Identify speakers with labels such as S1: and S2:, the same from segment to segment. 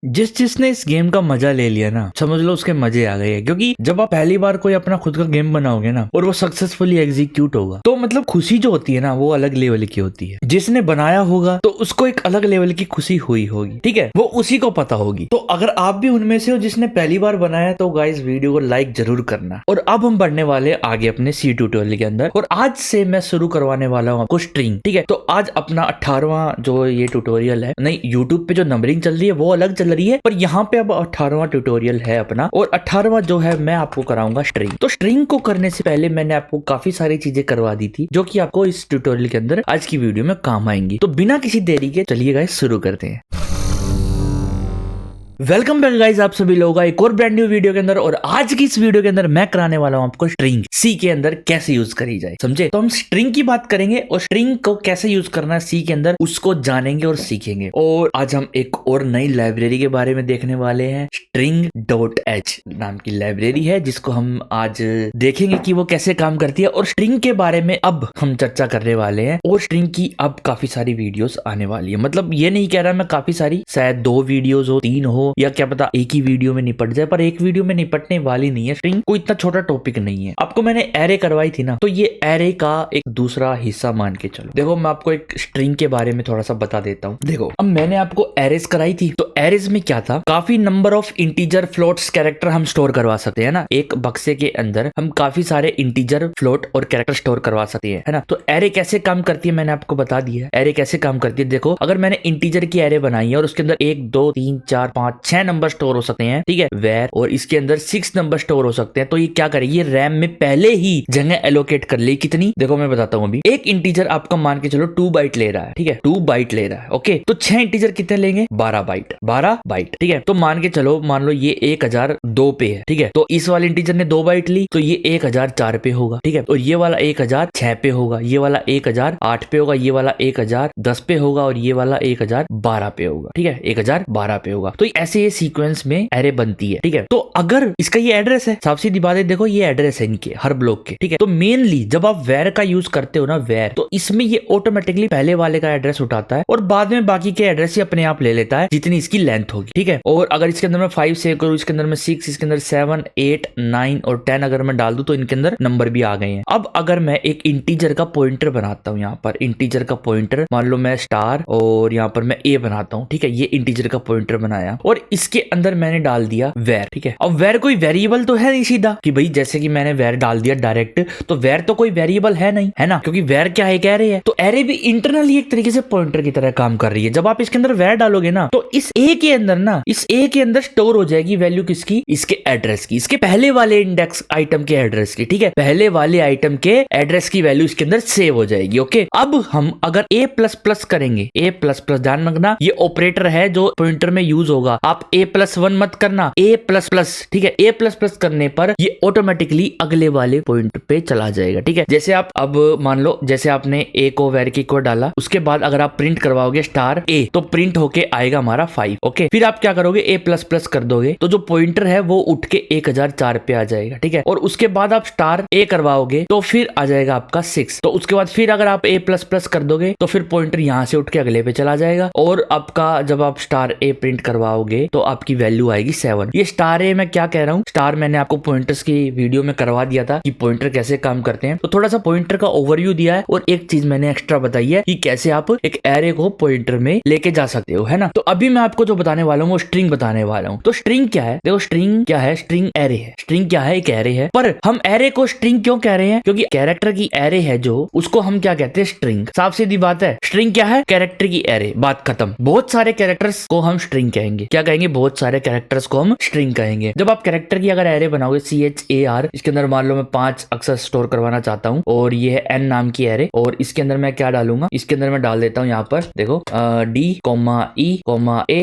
S1: जिसने इस गेम का मजा ले लिया ना, समझ लो उसके मजे आ गए हैं। क्योंकि जब आप पहली बार कोई अपना खुद का गेम बनाओगे ना और वो सक्सेसफुली एग्जीक्यूट होगा तो मतलब खुशी जो होती है ना वो अलग लेवल की होती है। जिसने बनाया होगा तो उसको एक अलग लेवल की खुशी हुई होगी, ठीक है, वो उसी को पता होगी। तो अगर आप भी उनमें से हो जिसने पहली बार बनाया तो गाइस वीडियो को लाइक जरूर करना। और अब हम बढ़ने वाले आगे अपने सी ट्यूटोरियल के अंदर और आज से मैं शुरू करवाने वाला हूँ आपको स्ट्रिंग, ठीक है। तो आज अपना 18वां जो ये ट्यूटोरियल है, नहीं यूट्यूब पे जो नंबरिंग चल रही है वो अलग चल रही है, पर यहाँ पे अब 18वां ट्यूटोरियल है अपना। और 18वां जो है मैं आपको कराऊंगा स्ट्रिंग। तो स्ट्रिंग को करने से पहले मैंने आपको काफी सारी चीजें करवा दी थी जो कि आपको इस ट्यूटोरियल के अंदर आज की वीडियो में काम आएंगी। तो बिना किसी देरी के चलिए गाइस शुरू करते हैं। वेलकम बैक गाइस, आप सभी लोगों का एक और ब्रांड न्यू वीडियो के अंदर। और आज की इस वीडियो के अंदर मैं कराने वाला हूं आपको स्ट्रिंग सी के अंदर कैसे यूज करी जाए, समझे। तो हम स्ट्रिंग की बात करेंगे और स्ट्रिंग को कैसे यूज करना है सी के अंदर उसको जानेंगे और सीखेंगे। और आज हम एक और नई लाइब्रेरी के बारे में देखने वाले हैं। string.h नाम की लाइब्रेरी है जिसको हम आज देखेंगे कि वो कैसे काम करती है। और स्ट्रिंग के बारे में अब हम चर्चा करने वाले हैं। और स्ट्रिंग की अब काफी सारी वीडियोस आने वाली है। मतलब ये नहीं कह रहा मैं काफी सारी, शायद 2 वीडियोस हो, 3 हो, या क्या पता एक ही वीडियो में निपट जाए, पर एक वीडियो में निपटने वाली नहीं है। स्ट्रिंग कोई इतना छोटा टॉपिक नहीं है। आपको मैंने एरे करवाई थी ना, तो ये एरे का एक दूसरा हिस्सा मान के चलो। देखो मैं आपको एक स्ट्रिंग के बारे में थोड़ा सा बता देता हूँ। देखो अब मैंने आपको एरेज कराई थी, तो एरेज में क्या था, काफी number of integer floats character हम स्टोर करवा सकते हैं ना। एक बक्से के अंदर हम काफी सारे इंटीजर फ्लोट और कैरेक्टर स्टोर करवा सकते हैं, है ना। तो एरे कैसे काम करती है मैंने आपको बता दिया है। एरे कैसे काम करती है, देखो अगर मैंने इंटीजर की एरे बनाई है और उसके अंदर 1 2 3 4 5 6 नंबर स्टोर हो सकते हैं, ठीक है, वेर, और इसके अंदर 6 नंबर स्टोर हो सकते हैं। तो ये क्या करेगी, ये रैम में पहले ही जगह एलोकेट कर ले। कितनी, देखो मैं बताता हूँ। अभी एक इंटीजर आपका मान के चलो 2 बाइट ले रहा है, ठीक है, 2 बाइट ले रहा है, ओके। तो 6 इंटीजर कितने लेंगे, 12 बाइट, 12 बाइट, ठीक है। तो मान के चलो, मान लो ये 1002 पे है, ठीक है। तो इस वाले इंटीजर ने 2 बाइट ली तो ये 1004 पे होगा, ठीक है। और ये वाला 1006 पे होगा, ये वाला 1008 पे होगा, ये वाला 1010 पे होगा, और ये वाला 1012 पे होगा, ठीक है, 1012 पे होगा। तो ऐसे ये सीक्वेंस में एरे बनती है, ठीक है। तो अगर इसका ये एड्रेस है, साफ सीधी बात है, देखो ये एड्रेस है इनके हर ब्लॉक के, ठीक है। तो मेनली जब आप वेर का यूज करते हो ना, वेर, तो इसमें ये ऑटोमेटिकली पहले वाले का एड्रेस उठाता है और बाद में बाकी के एड्रेस ही अपने आप ले लेता है जितनी इसकी लेंथ होगी, ठीक है। और अगर इसके अंदर मैं 5 सेव करूँ, इसके अंदर मैं 6, इसके अंदर 7 8 9 और 10 अगर मैं डाल दूं तो इनके अंदर नंबर भी आ गए हैं। अब अगर मैं एक इंटीजर का पॉइंटर बनाता हूँ, यहाँ पर इंटीजर का पॉइंटर मान लो मैं स्टार और यहाँ पर मैं ए बनाता हूँ, ठीक है। ये इंटीजर का पॉइंटर बनाया और इसके अंदर मैंने डाल दिया वेर, ठीक है। अब वेर कोई वेरिएबल तो है नहीं सीधा कि भाई जैसे कि मैंने वेर डाल दिया डायरेक्ट, तो वेर तो कोई वेरिएबल है नहीं, है ना, क्योंकि वेर क्या है, एक एरे है। तो एरे भी इंटरनली एक तरीके से पॉइंटर की तरह काम कर रही है। जब आप इसके अंदर वेर डालोगे ना, तो इस ए के अंदर ना, इस ए के अंदर स्टोर हो जाएगी वैल्यू किसकी, इसके एड्रेस की, इसके पहले वाले इंडेक्स आइटम के एड्रेस की, ठीक है। पहले वाले आइटम के एड्रेस की वैल्यू इसके अंदर सेव हो जाएगी, ओके। अब हम अगर ए प्लस प्लस करेंगे, ए प्लस प्लस, ध्यान रखना ये ऑपरेटर है जो पॉइंटर में यूज होगा। आप A+1 मत करना, A++, ठीक है। A++ करने पर ये ऑटोमेटिकली अगले वाले पॉइंट पे चला जाएगा, ठीक है। जैसे आप अब मान लो, जैसे आपने A को वेर की को डाला, उसके बाद अगर आप प्रिंट करवाओगे स्टार A, तो प्रिंट होके आएगा हमारा 5, ओके। फिर आप क्या करोगे, A++ कर दोगे तो जो पॉइंटर है वो उठ के 1004 पे आ जाएगा, ठीक है। और उसके बाद आप स्टार A करवाओगे तो फिर आ जाएगा आपका 6। तो उसके बाद फिर अगर आप A++ कर दोगे तो फिर पॉइंटर यहाँ से उठ के अगले पे चला जाएगा। और आपका जब आप स्टार A प्रिंट करवाओगे तो आपकी वैल्यू आएगी 7। ये स्टार ए मैं क्या कह रहा हूँ, स्टार मैंने आपको पॉइंटर्स की वीडियो में करवा दिया था कि पॉइंटर कैसे काम करते हैं। तो थोड़ा सा पॉइंटर का ओवरव्यू दिया है और एक चीज मैंने एक्स्ट्रा बताई है कि कैसे आप एक एरे को पॉइंटर में लेके जा सकते हो, है ना। तो अभी मैं आपको जो बताने वाला हूँ वो स्ट्रिंग बताने वाला हूँ। तो स्ट्रिंग क्या है, देखो स्ट्रिंग क्या है, स्ट्रिंग एरे है। स्ट्रिंग क्या है, एक एरे है। पर हम एरे को स्ट्रिंग क्यों कह रहे हैं, क्योंकि कैरेक्टर की एरे है जो, उसको हम क्या कहते हैं, स्ट्रिंग। साफ सीधी बात है, स्ट्रिंग क्या है, कैरेक्टर की एरे, बात खत्म। बहुत सारे कैरेक्टर्स को हम स्ट्रिंग कहेंगे। क्या कहेंगे, बहुत सारे कैरेक्टर्स को हम स्ट्रिंग कहेंगे। जब आप कैरेक्टर की अगर एरे बनाओगे CHAR, इसके अंदर मान लो मैं 5 अक्षर स्टोर करवाना चाहता हूँ और ये है N नाम की एरे, और इसके अंदर मैं क्या डालूंगा, इसके अंदर मैं डाल देता हूँ यहाँ पर देखो D, E, A,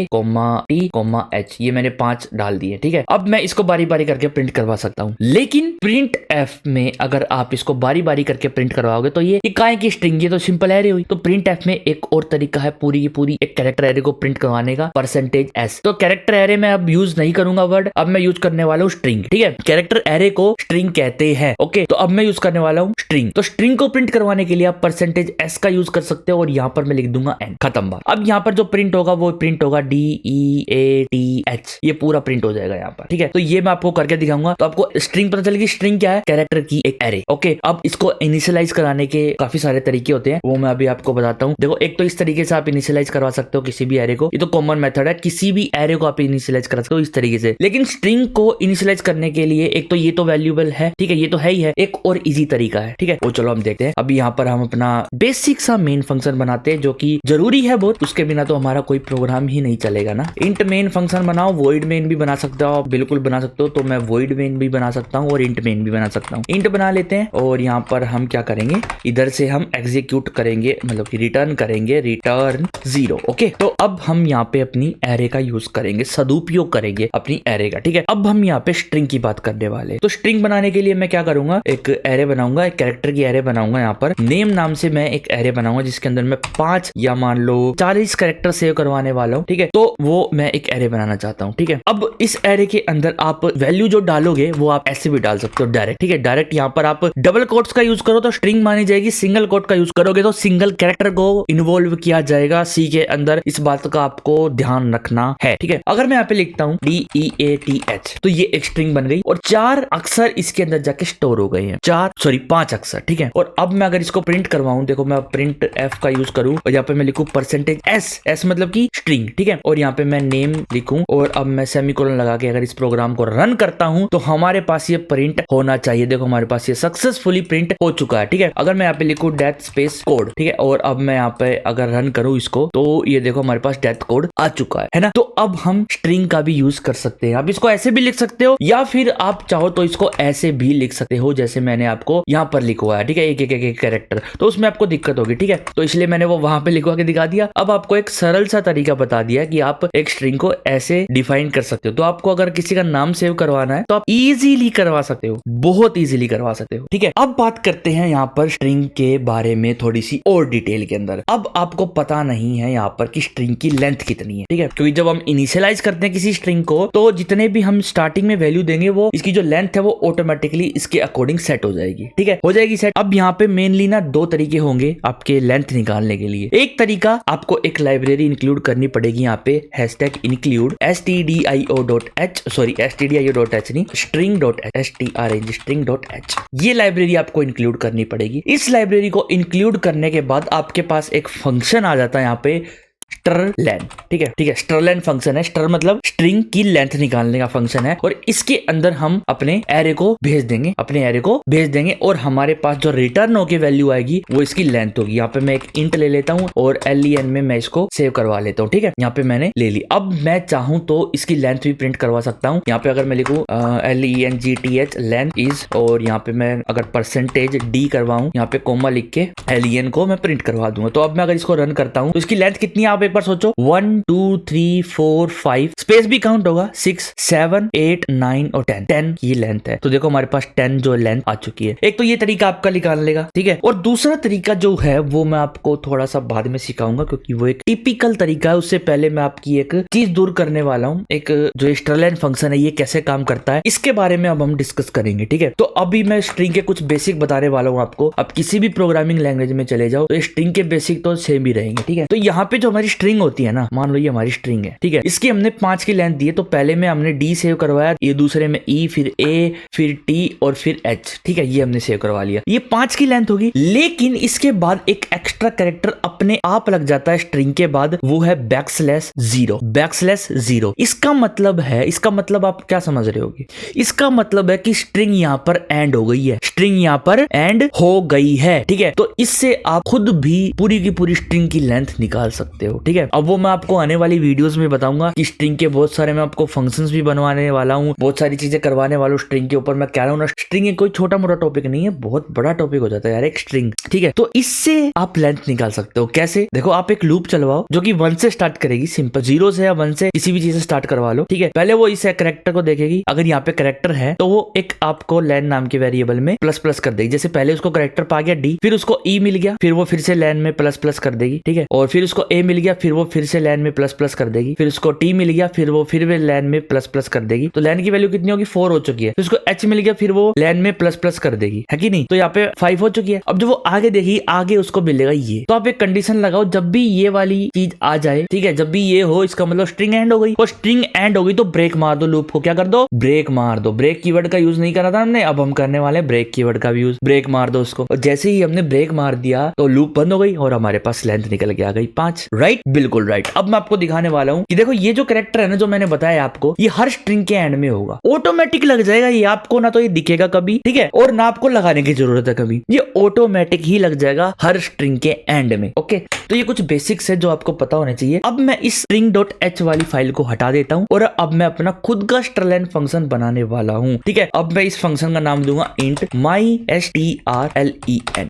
S1: T, H, ये मैंने 5 डाल दिए, ठीक है। अब मैं इसको बारी बारी करके प्रिंट करवा सकता हूँ। लेकिन प्रिंट F में अगर आप इसको बारी बारी करके प्रिंट करवाओगे तो ये काय की स्ट्रिंग, ये तो सिंपल एरे हुई। तो प्रिंट F में एक और तरीका है पूरी की पूरी एक कैरेक्टर एरे को प्रिंट करवाने का, %S। तो कैरेक्टर एरे में अब यूज नहीं करूंगा वर्ड, अब मैं यूज करने वाला हूँ स्ट्रिंग। ठीक है, कैरेक्टर एरे को स्ट्रिंग कहते हैं। ओके, तो अब मैं यूज करने वाला हूँ स्ट्रिंग। तो स्ट्रिंग को प्रिंट करवाने के लिए आप %s का यूज कर सकते हो और यहाँ पर मैं लिख दूंगा n, खत्म बात। अब यहाँ पर जो प्रिंट होगा वो प्रिंट होगा DEATH, ये पूरा प्रिंट हो जाएगा यहाँ पर। ठीक है, तो ये मैं आपको करके दिखाऊंगा तो आपको स्ट्रिंग पता चलेगी। स्ट्रिंग क्या है? कैरेक्टर की एक एरे। ओके, अब इसको इनिशियलाइज कराने के काफी सारे तरीके होते हैं, वो मैं अभी आपको बताता हूँ। देखो, एक तो इस तरीके से आप इनिशियलाइज करवा सकते हो किसी भी एरे को, ये तो कॉमन मेथड है, किसी भी एरे को आप इनिशियलाइज कर सकते हो इस तरीके से। लेकिन स्ट्रिंग को इनिशियलाइज करने के लिए एक तो ये तो वैल्यूएबल है, ठीक है, ये तो है ही है, एक और इजी तरीका है। ठीक है, वो चलो हम देखते हैं। अभी यहाँ पर हम अपना बेसिक सा मेन फंक्शन बनाते हैं जो कि जरूरी है बहुत, उसके बिना तो हमारा कोई प्रोग्राम ही नहीं चलेगा ना। इंट मेन फंक्शन बनाओ, वॉइड मेन भी बना सकते हो, बिल्कुल बना सकते हो। तो मैं वॉइड मेन भी बना सकता हूँ और इंट मेन भी बना सकता हूँ। इंट बना लेते हैं और यहाँ पर हम क्या करेंगे, इधर से हम एग्जीक्यूट करेंगे, मतलब कि रिटर्न करेंगे, रिटर्न 0। ओके, तो अब हम यहाँ पे अपनी एरे का यूज करेंगे, सदुपयोग करेंगे अपनी एरे का। ठीक है, अब हम यहाँ पे स्ट्रिंग की बात करने वाले। तो स्ट्रिंग बनाने के लिए मैं क्या करूंगा, एक एरे बनाऊंगा, एक कैरेक्टर की एरे बनाऊंगा। यहाँ पर नेम नाम से मैं एक एरे बनाऊंगा जिसके अंदर मैं 5 या मान लो 40 कैरेक्टर सेव करवाने वाला हूँ। ठीक है, तो वो मैं एक एरे बनाना चाहता हूँ। ठीक है, अब इस एरे के अंदर आप वैल्यू जो डालोगे वो आप ऐसे भी डाल सकते हो डायरेक्ट। ठीक है, डायरेक्ट यहाँ पर आप डबल कोट्स का यूज करो तो स्ट्रिंग मानी जाएगी, सिंगल कोट का यूज करोगे तो सिंगल कैरेक्टर को इन्वॉल्व किया जाएगा सी के अंदर। इस बात का आपको ध्यान रखना है। ठीक है, अगर मैं यहाँ पे लिखता हूँ DEATH तो ये एक स्ट्रिंग बन गई और 4 अक्षर इसके अंदर जाके स्टोर हो गए हैं, 5 अक्षर। ठीक है, और अब मैं अगर इसको प्रिंट करवाऊं, देखो मैं प्रिंट f का यूज करूं और यहाँ पे मैं लिखूं %s मतलब की स्ट्रिंग। ठीक है, और यहाँ पे मैं नेम लिखूं और अब मैं सेमीकोलन लगा के अगर इस प्रोग्राम को रन करता हूं तो हमारे पास ये प्रिंट होना चाहिए। देखो हमारे पास ये सक्सेसफुली प्रिंट हो चुका है। ठीक है, अगर मैं यहाँ पे लिखूं डेथ स्पेस कोड, ठीक है, और अब मैं यहाँ पे अगर रन करूं इसको तो ये देखो हमारे पास डेथ कोड आ चुका है ना। तो अब हम स्ट्रिंग का भी यूज कर सकते हैं। आप इसको ऐसे भी लिख सकते हो या फिर आप चाहो तो इसको ऐसे भी लिख सकते हो जैसे मैंने आपको यहाँ पर लिखवा है। ठीक है, एक कैरेक्टर, तो उसमें आपको दिक्कत होगी। ठीक है, तो इसलिए मैंने वो वहां पे लिखवा के दिखा दिया। अब आपको एक सरल सा तरीका बता दिया कि आप एक स्ट्रिंग को ऐसे डिफाइन कर सकते हो। तो आपको अगर किसी का नाम सेव करवाना है तो आप इजीली करवा सकते हो, बहुत इजीली करवा सकते हो। ठीक है, अब बात करते हैं यहाँ पर स्ट्रिंग के बारे में थोड़ी सी और डिटेल के अंदर। अब आपको पता नहीं है यहाँ पर कि स्ट्रिंग की लेंथ कितनी है। ठीक है, क्योंकि जब हम इनिशियलाइज करते हैं किसी स्ट्रिंग को तो जितने भी हम स्टार्टिंग में वैल्यू देंगे वो इसकी जो लेंथ है वो ऑटोमेटिकली इसके अकॉर्डिंग सेट हो जाएगी। ठीक है, हो जाएगी सेट। अब यहाँ पे मेनली ना 2 तरीके होंगे आपके लेंथ निकालने के लिए। एक तरीका, आपको एक लाइब्रेरी इंक्लूड करनी पड़ेगी यहाँ पे, #include stdio.h नहीं string.h ये लाइब्रेरी आपको इंक्लूड करनी पड़ेगी। इस लाइब्रेरी को इंक्लूड करने के बाद आपके पास एक फंक्शन आ जाता है यहाँ पे strlen। ठीक है, strlen फंक्शन है। स्टर मतलब स्ट्रिंग की लेंथ निकालने का फंक्शन है और इसके अंदर हम अपने एरे को भेज देंगे और हमारे पास जो रिटर्न होके वैल्यू आएगी वो इसकी लेंथ होगी। यहाँ पे मैं एक इंट ले लेता हूँ और len में मैं इसको सेव करवा लेता हूँ। ठीक है, यहाँ पे मैंने ले ली। अब मैं चाहूँ तो इसकी लेंथ भी प्रिंट करवा सकता हूँ। यहाँ पे अगर मैं लिखूँ LENGTH लेंथ इज, और यहाँ पे मैं अगर %d करवाऊँ, यहाँ पे कोमा लिख के len को मैं प्रिंट करवा दूंगा। तो अब मैं अगर इसको रन करता हूँ तो इसकी लेंथ कितनी है आप एक बार सोचो, 1 2 3 4 5, स्पेस भी काउंट होगा, 6 7 8 9 और 10 की लेंथ है। तो देखो हमारे पास 10 जो लेंथ आ चुकी है। एक तो ये तरीका आपका निकालने का। ठीक है, और दूसरा तरीका जो है वो मैं आपको थोड़ा सा बाद में सिखाऊंगा क्योंकि वो एक टिपिकल तरीका है। उससे पहले मैं आपकी एक चीज दूर करने वाला हूँ, एक जो strlen फंक्शन है ये कैसे काम करता है इसके बारे में अब हम डिस्कस करेंगे। ठीक है, तो अभी मैं स्ट्रिंग के कुछ बेसिक बताने वाला हूँ आपको। अब किसी भी प्रोग्रामिंग लैंग्वेज में चले जाओ तो स्ट्रिंग के बेसिक तो सेम ही रहेंगे। ठीक है, तो यहाँ पे जो हमारी स्ट्रिंग होती है ना, मान लो ये हमारी स्ट्रिंग है। ठीक है, इसकी हमने 5 की लेंथ दी है। तो पहले में हमने D सेव करवाया, ये दूसरे में E, फिर A, फिर T और फिर H। ठीक है, ये हमने सेव करवा लिया, ये 5 की लेंथ होगी। लेकिन इसके बाद एक एक्स्ट्रा कैरेक्टर अपने आप लग जाता है स्ट्रिंग के बाद, वो है \0। इसका मतलब है, इसका मतलब आप क्या समझ रहे होगे, इसका मतलब है कि स्ट्रिंग यहाँ पर एंड हो गई है, स्ट्रिंग यहाँ पर एंड हो गई है। ठीक है, तो इससे आप खुद भी पूरी की पूरी स्ट्रिंग की लेंथ निकाल सकते हो। ठीक है, अब वो मैं आपको आने वाली वीडियोस में बताऊंगा कि स्ट्रिंग के बहुत सारे मैं आपको फंक्शंस भी बनवाने वाला हूँ, बहुत सारी चीजें करवाने वाला हूँ स्ट्रिंग के ऊपर। मैं कह रहा हूँ ना, स्ट्रिंग कोई छोटा मोटा टॉपिक नहीं है, बहुत बड़ा टॉपिक हो जाता है यार एक स्ट्रिंग। ठीक है, तो इससे आप लेंथ निकाल सकते हो। कैसे? देखो, आप एक लूप चलवाओ जो कि 1 से स्टार्ट करेगी, सिंपल 0 से या 1 से किसी भी चीज से स्टार्ट करवा लो। ठीक है, पहले वो इस कैरेक्टर को देखेगी, अगर यहाँ पे कैरेक्टर है तो वो एक आपको लेन नाम के वेरिएबल में प्लस कर देगी। जैसे पहले उसको कैरेक्टर पा गया D, फिर उसको E मिल गया, फिर वो फिर से लेन में प्लस कर देगी। ठीक है, और फिर उसको A मिल गया, गया, फिर वो फिर से लेन में प्लस प्लस कर देगी, फिर उसको टी मिल गया, फिर वो फिर वे लेन में प्लस प्लस कर देगी, तो लेन की वैल्यू कितनी होगी 4 हो चुकी है। फिर उसको एच मिल गया, फिर वो लेन में प्लस प्लस कर देगी, है कि नहीं, तो यहाँ पे 5 हो चुकी है। अब जब वो आगे देगी, आगे उसको मिलेगा ये। तो आप एक कंडीशन लगाओ, जब भी ये वाली चीज आ जाए, ठीक है, जब भी ये हो, इसका मतलब स्ट्रिंग एंड हो गई, और स्ट्रिंग एंड हो गई तो ब्रेक मार दो, लूप को क्या कर दो, ब्रेक मार दो। ब्रेक कीवर्ड का यूज नहीं करा था हमने, अब हम करने वाले ब्रेक कीवर्ड का भी यूज। ब्रेक मार दो उसको, और जैसे ही हमने ब्रेक मार दिया तो लूप बंद हो गई और हमारे पास लेंथ निकल के आ गई 5। राइट, बिल्कुल राइट। अब मैं आपको दिखाने वाला हूँ कि देखो ये जो कैरेक्टर है ना, जो मैंने बताया आपको, ये हर स्ट्रिंग के एंड में होगा, ऑटोमेटिक लग जाएगा ये, आपको ना तो ये दिखेगा कभी, ठीक है, और ना आपको लगाने की जरूरत है कभी, ये ऑटोमेटिक ही लग जाएगा हर स्ट्रिंग के एंड में। ओके, तो ये कुछ बेसिक्स है जो आपको पता होने चाहिए। अब मैं इस string.h वाली फाइल को हटा देता हूं और अब मैं अपना खुद का strlen फंक्शन बनाने वाला हूं, ठीक है। अब मैं इस फंक्शन का नाम दूंगा int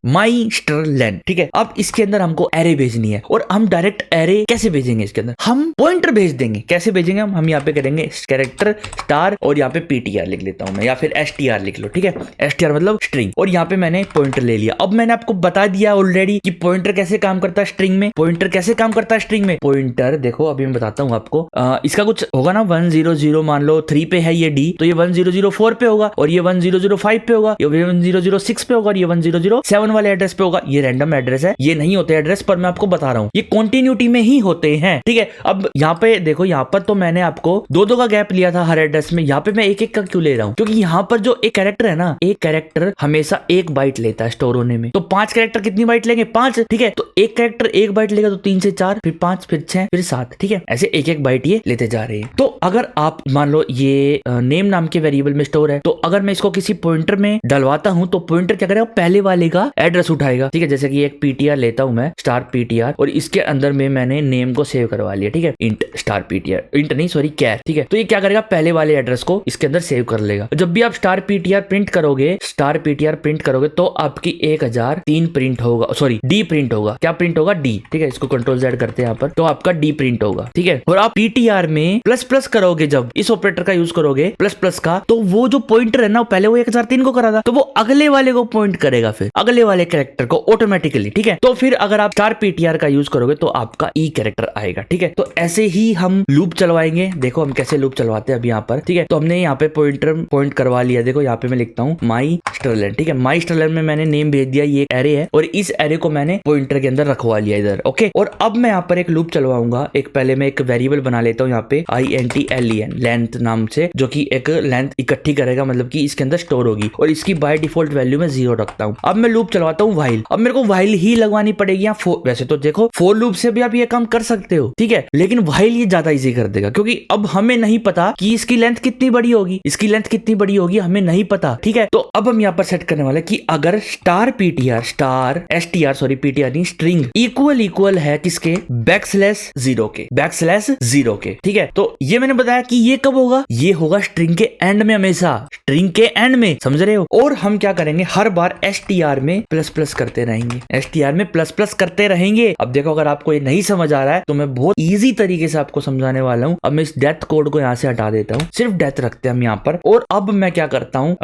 S1: mystrlen, ठीक है। अब इसके अंदर हमको एरे भेजनी है, और हम डायरेक्ट एरे कैसे भेजेंगे, इसके अंदर हम पॉइंटर भेज देंगे। कैसे भेजेंगे हम यहाँ पे करेंगे कैरेक्टर स्टार और यहाँ पे ptr लिख लेता हूं मैं, या फिर str लिख लो, ठीक है, str मतलब स्ट्रिंग, और यहाँ पे मैंने पॉइंटर ले लिया। अब मैंने आपको बता दिया ऑलरेडी कि पॉइंटर कैसे काम करता है स्ट्रिंग में, पॉइंटर कैसे काम करता है स्ट्रिंग में। पॉइंटर देखो अभी मैं बताता हूँ आपको, इसका कुछ होगा ना 100 मान लो 3 पे है ये d, तो ये 1004 पे होगा, और ये 1005 पे होगा, ये 1006 पे होगा, और ये 1007 वाले एड्रेस पे होगा। ये रैंडम एड्रेस है, ये नहीं होते एड्रेस, पर मैं आपको बता रहा हूँ ये कॉन्टिन्यूटी में ही होते हैं, ठीक है। अब यहाँ पे देखो, यहाँ पर तो मैंने आपको 2-2 का गैप लिया था हर एड्रेस में, यहाँ पे मैं 1-1 का क्यों ले रहा हूँ, क्योंकि यहाँ पर जो एक कैरेक्टर है ना, एक कैरेक्टर हमेशा 1 बाइट लेता है स्टोर होने में, तो 5 कैरेक्टर कितनी बाइट लेंगे, 5, ठीक है। तो एक कैरेक्टर 1 बाइट लेगा तो 3 से 4, फिर 5, फिर 6, फिर 7, ठीक है, ऐसे 1-1 बाइट ये लेते जा रहे हैं। तो अगर आप मान लो ये नेम नाम के वेरिएबल में स्टोर है, तो अगर मैं इसको किसी पॉइंटर में डलवाता हूं तो पॉइंटर क्या करेगा, पहले वाले का एड्रेस उठाएगा, ठीक है। जैसे कि एक ptr लेता हूं मैं, स्टार ptr, और इसके अंदर में मैंने नेम को सेव करवा लिया, ठीक है, इंट स्टार ptr, इंट नहीं सॉरी कैर, ठीक है। तो ये क्या करेगा, पहले वाले एड्रेस को इसके अंदर सेव कर लेगा। जब भी आप स्टार ptr प्रिंट करोगे, स्टार ptr प्रिंट करोगे, तो आपकी 1003 प्रिंट होगा, सॉरी डी प्रिंट होगा। क्या प्रिंट होगा, डी, ठीक है। इसको कंट्रोल Z करते हैं यहाँ पर, तो आपका डी प्रिंट होगा, ठीक है। और आप ptr में प्लस प्लस करोगे, जब इस ऑपरेटर का यूज करोगे प्लस प्लस का, तो वो जो पॉइंटर है ना, पहले वो 1003 को करा था, तो वो अगले वाले को पॉइंट करेगा, फिर अगले वाले कैरेक्टर को ऑटोमेटिकली, ठीक है। तो फिर अगर आप स्टार ptr का यूज करोगे तो आपका ई कैरेक्टर आएगा, ठीक है। तो ऐसे ही हम लूप चलवाएंगे। देखो हम कैसे लूप चलवाते हैं अभी यहाँ पर, ठीक है। तो हमने यहाँ पे पॉइंटर पॉइंट करवा लिया। देखो यहाँ पे मैं लिखता हूँ mystrlen, ठीक है। mystrlen में मैंने नेम भेज दिया, ये एरे है, और इस एरे को मैंने पॉइंटर के अंदर रखवा लिया इधर, ओके। और अब मैं यहाँ पर एक लूप चलवाऊंगा। एक पहले मैं एक वेरिएबल बना लेता हूँ यहाँ पे intlen लेंथ नाम से, जो कि एक लेंथ इकट्ठी करेगा, मतलब कि इसके अंदर स्टोर होगी, और इसकी बाय डिफॉल्ट वैल्यू में 0 रखता हूँ। अब मैं लूप चलवाता हूँ व्हाइल। अब मेरे को व्हाइल ही लगवानी पड़ेगी यहाँ। वैसे तो देखो फॉर लूप से भी आप ये काम कर सकते हो, ठीक है, लेकिन व्हाइल ये ज्यादा इजी कर देगा, क्योंकि अब हमें नहीं पता कि इसकी लेंथ कितनी बड़ी होगी, इसकी लेंथ कितनी बड़ी होगी, हमें नहीं पता, ठीक है। तो अब हम यहाँ पर सेट करने वाले कि अगर star ptr star str sorry ptr नहीं स्ट्रिंग इक्वल है किसके, \0 के, \0 के, ठीक है। तो ये मैंने बताया कि ये कब होगा, ये होगा स्ट्रिंग के एंड में, हमेशा स्ट्रिंग के एंड में, समझ रहे हो। और हम क्या करेंगे, हर बार str में प्लस प्लस करते रहेंगे, str में प्लस प्लस करते रहेंगे। अब देखो अगर आपको ये नहीं समझ आ रहा है तो मैं बहुत इजी तरीके से आपको समझाने वाला हूँ। अब मैं इस डेथ कोड को यहाँ से हटा देता हूँ, सिर्फ डेथ रखते हैं हम यहाँ पर। और अब मैं क्या करता हूँ,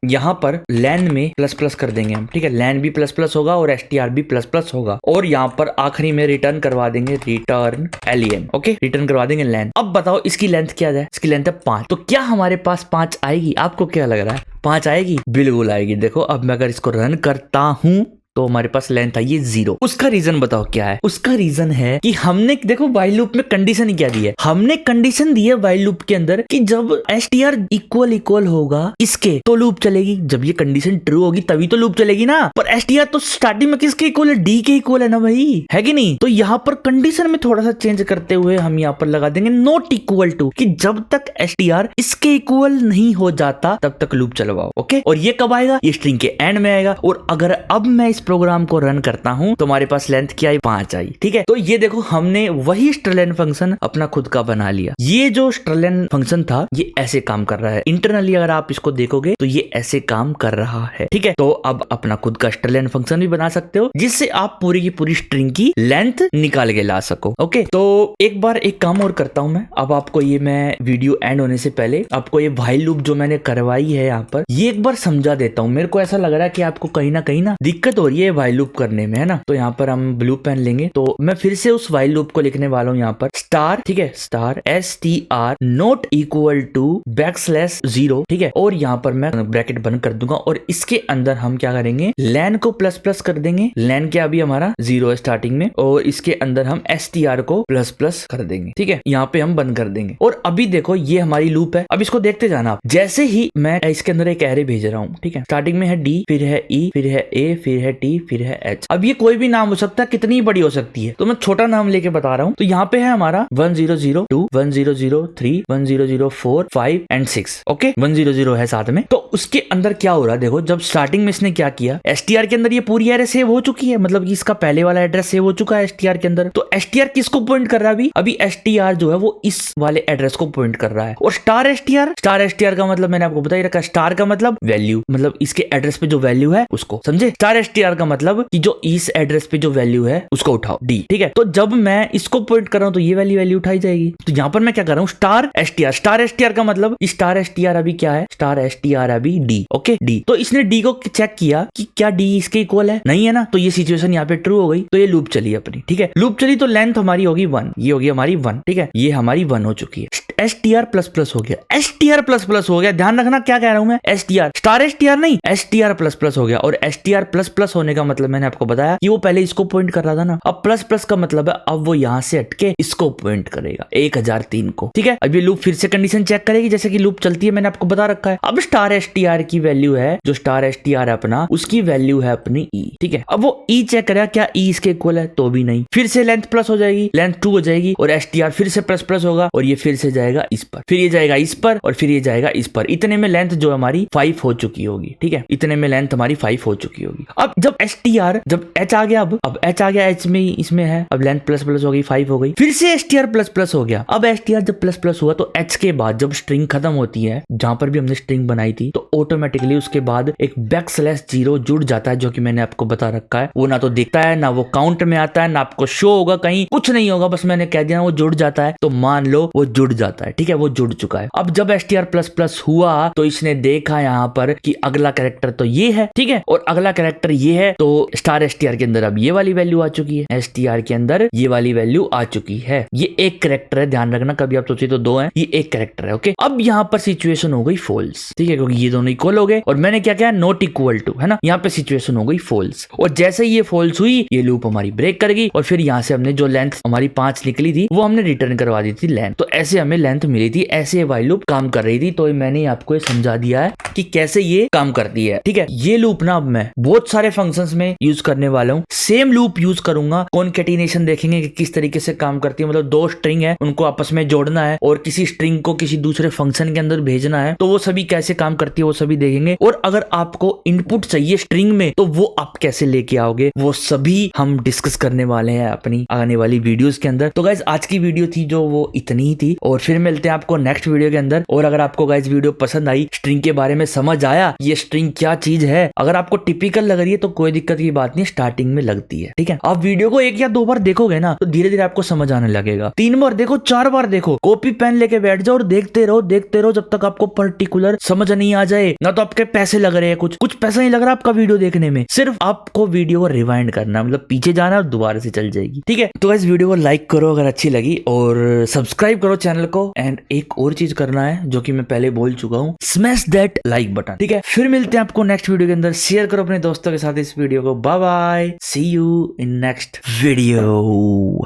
S1: यहाँ पर लैन में प्लस प्लस कर देंगे हम, ठीक है। लैन भी प्लस प्लस होगा और str भी प्लस प्लस होगा, और यहाँ पर आखिरी में रिटर्न करवा देंगे रिटर्न len, ओके, रिटर्न करवा देंगे लैन। अब बताओ इसकी लेंथ क्या है, इसकी लेंथ है 5। तो क्या हमारे पास 5 आएगी, आपको क्या लग रहा है, 5 आएगी? बिल्कुल आएगी। देखो अब मैं अगर इसको रन करता हूँ तो हमारे पास लेंथ आई है 0। उसका रीजन बताओ क्या है? उसका रीजन है कि हमने देखो व्हाइल लूप में कंडीशन ही क्या दी है, हमने कंडीशन दी है व्हाइल लूप के अंदर कि जब str इक्वल होगा इसके तो लूप चलेगी। जब ये कंडीशन ट्रू होगी तभी तो लूप चलेगी ना। पर str तो स्टार्टिंग में किसके इक्वल है, d के इक्वल है ना भाई, है कि नहीं। तो यहाँ पर कंडीशन में थोड़ा सा चेंज करते हुए हम यहाँ पर लगा देंगे नॉट इक्वल टू, कि जब तक str इसके इक्वल नहीं हो जाता तब तक लूप चलवाओ, ओके। और ये कब आएगा, ये स्ट्रिंग के एंड में आएगा। और अगर अब मैं इस प्रोग्राम को रन करता हूं तो हमारे पास लेंथ क्या आई, 5 आई, ठीक है। तो ये देखो हमने वही strlen फंक्शन अपना खुद का बना लिया। ये जो strlen फंक्शन था ये ऐसे काम कर रहा है इंटरनली, अगर आप इसको देखोगे तो ये ऐसे काम कर रहा है, ठीक है। तो अब अपना खुद का strlen फंक्शन भी बना सकते हो जिससे आप पूरी की पूरी स्ट्रिंग की लेंथ निकाल के ला सको, ओके। तो एक बार एक काम और करता हूं मैं, अब आपको ये मैं वीडियो एंड होने से पहले आपको ये व्हाइल लूप जो मैंने करवाई है यहाँ पर ये एक बार समझा देता हूँ। मेरे को ऐसा लग रहा है कि आपको कहीं ना दिक्कत हो रही ये व्हाइल लूप करने में, है ना। तो यहाँ पर हम ब्लू पेन लेंगे, तो मैं फिर से उस व्हाइल लूप को लिखने वाला हूँ यहाँ पर स्टार, ठीक है, star STR not equal to \0, ठीक है। और यहाँ पर मैं ब्रैकेट बंद कर दूंगा और इसके अंदर हम क्या करेंगे, लेन को प्लस प्लस कर देंगे। लेन क्या अभी हमारा 0 है स्टार्टिंग में, और इसके अंदर हम STR को प्लस प्लस कर देंगे, ठीक है। यहाँ पे हम बंद कर देंगे और अभी देखो ये हमारी लूप है। अब इसको देखते जाना आप। जैसे ही मैं इसके अंदर एक एरे भेज रहा हूँ, ठीक है, स्टार्टिंग में है D, फिर है E, फिर है A, फिर है T, फिर है H। अब ये कोई भी नाम हो सकता है, कितनी बड़ी हो सकती है, तो मैं छोटा नाम लेके बता रहा हूँ। तो यहाँ पे है हमारा 1002, 1003, 1004, 5 एंड 6, ओके। 100 है साथ में। तो उसके अंदर क्या हो रहा है देखो, जब स्टार्टिंग में इसने क्या किया, STR के अंदर ये पूरी एरे सेव हो चुकी है, मतलब कि इसका पहले वाला एड्रेस सेव हो चुका है STR के अंदर। तो STR किसको पॉइंट कर रहा है अभी STR जो है वो इस वाले एड्रेस को पॉइंट कर रहा है। और स्टार STR का मतलब मैंने आपको बता ही रखा, स्टार का मतलब वैल्यू, मतलब इसके एड्रेस पे जो वैल्यू है उसको, समझे। स्टार STR का मतलब कि जो इस एड्रेस पे जो वैल्यू है उसको उठाओ D, ठीक है। तो जब मैं इसको पॉइंट कर रहा हूं तो ये वाली वैल्यू उठाई जाएगी। तो यहाँ पर मैं क्या कर रहा हूँ, स्टार STR का मतलब स्टार STR अभी क्या है, स्टार STR अभी D, ओके D। तो इसने D को चेक किया कि क्या D इसके इक्वल है, नहीं है ना, तो ये सिचुएशन यहाँ पे ट्रू हो गई। तो ये लूप चली अपनी, ठीक है। लूप चली तो लेंथ हमारी होगी 1, ये होगी हमारी 1, ठीक है, ये हमारी 1 हो चुकी है। STR प्लस प्लस हो गया, STR प्लस प्लस हो गया। ध्यान रखना क्या कह रहा हूं मैं, STR, स्टार STR नहीं, STR प्लस प्लस हो गया। और STR प्लस प्लस होने का मतलब मैंने आपको बताया कि वो पहले इसको पॉइंट कर रहा था ना, अब प्लस प्लस का मतलब है अब वो यहाँ से हटके इसको पॉइंट करेगा 1003 को, ठीक है। अब ये लूप फिर से कंडीशन चेक करेगी जैसे कि लूप चलती है, मैंने आपको बता रखा है। अब स्टार STR की वैल्यू है, जो स्टार STR है अपना, उसकी वैल्यू है अपनी E, ठीक है। अब वो E चेक करेगा क्या E इसके इक्वल है, तो भी नहीं। फिर से लेंथ प्लस हो जाएगी, लेंथ 2 हो जाएगी, और STR फिर से प्लस प्लस होगा, और ये फिर से जाएगा इस पर, फिर ये जाएगा इस पर, और फिर ये जाएगा इस पर। इतने में लेंथ जो हमारी 5 हो चुकी होगी, ठीक है, इतने में लेंथ हमारी 5 हो चुकी होगी। अब जब STR, जब H आ गया, अब H आ गया, H में इसमें है, अब लेंथ प्लस प्लस हो गई, 5 हो गई। फिर से STR प्लस प्लस हो गया। अब STR जब प्लस प्लस हुआ तो H के बाद जब स्ट्रिंग खत्म होती है, जहां पर भी हमने स्ट्रिंग बनाई थी, तो ऑटोमेटिकली उसके बाद एक \0 जुड़ जाता है, जो कि मैंने आपको बता रखा है। वो ना तो दिखता है, ना वो काउंट में आता है, ना आपको शो होगा कहीं, कुछ नहीं होगा, बस मैंने कह दिया वो जुड़ जाता है। तो मान लो वो जुड़ जाता है, ठीक है, वो जुड़ चुका है। अब जब STR प्लस प्लस हुआ तो इसने देखा यहाँ पर कि अगला कैरेक्टर तो ये है, ठीक है, और अगला कैरेक्टर ये है, तो स्टार STR के अंदर अब ये वाली वैल्यू आ चुकी है, STR के अंदर ये वाली वैल्यू आ चुकी है। ये एक कैरेक्टर है, ध्यान रखना, कभी आप सोचिए तो 2 है, ये एक कैरेक्टर है, ओके। अब यहाँ पर सिचुएशन हो गई फॉल्स, ठीक है, क्योंकि ये दोनों इक्वल हो गए और मैंने क्या किया, नॉट इक्वल टू, है ना। यहाँ पे सिचुएशन हो गई फॉल्स, और जैसे ये फॉल्स हुई ये लूप हमारी ब्रेक कर गई, और फिर यहाँ से हमने जो लेंथ हमारी 5 निकली थी वो हमने रिटर्न करवा दी थी लेंथ। तो ऐसे हमें लेंथ मिली थी, ऐसे व्हाइल लूप काम कर रही थी। तो मैंने आपको ये समझा दिया है कि कैसे ये काम करती है, ठीक है। ये लूप ना अब मैं बहुत सारे फंक्शंस में यूज करने वाला हूँ। सेम लूप यूज करूंगा, कॉन्केटिनेशन देखेंगे कि किस तरीके से काम करती है, मतलब 2 स्ट्रिंग है उनको आपस में जोड़ना है और किसी स्ट्रिंग को किसी दूसरे फंक्शन के अंदर भेजना है, तो वो सभी कैसे काम करती है वो सभी देखेंगे। और अगर आपको इनपुट चाहिए स्ट्रिंग में तो वो आप कैसे लेके आओगे, वो सभी हम डिस्कस करने वाले हैं अपनी आने वाली वीडियोस के अंदर। तो गाइज आज की वीडियो थी जो वो इतनी ही थी, और फिर मिलते हैं आपको नेक्स्ट वीडियो के अंदर। और अगर आपको गाइज वीडियो पसंद आई, स्ट्रिंग के बारे में समझ आया, ये स्ट्रिंग क्या चीज है, अगर आपको टिपिकल लग रही है तो कोई दिक्कत की बात नहीं, स्टार्टिंग में लगती है, ठीक है। आप वीडियो को 1 या 2 बार देखोगे ना तो धीरे धीरे आपको समझ आने लगेगा। 3 बार देखो, 4 बार देखो, कॉपी पेन लेके बैठ जाओ और देखते रहो जब तक आपको पर्टिकुलर समझ नहीं आ जाए। ना तो आपके पैसे लग रहे हैं, कुछ पैसा नहीं लग रहा आपका वीडियो देखने में, सिर्फ आपको वीडियो को रिवाइंड करना, मतलब पीछे जाना और दोबारा से चल जाएगी, ठीक है। तो इस वीडियो को लाइक करो अगर अच्छी लगी, और सब्सक्राइब करो चैनल को। एंड एक और चीज करना है जो कि मैं पहले बोल चुका हूँ, स्मैश दैट लाइक बटन, ठीक है। फिर मिलते हैं आपको नेक्स्ट वीडियो के अंदर। शेयर करो अपने दोस्तों के साथ इस वीडियो को। Bye bye, see you in next video.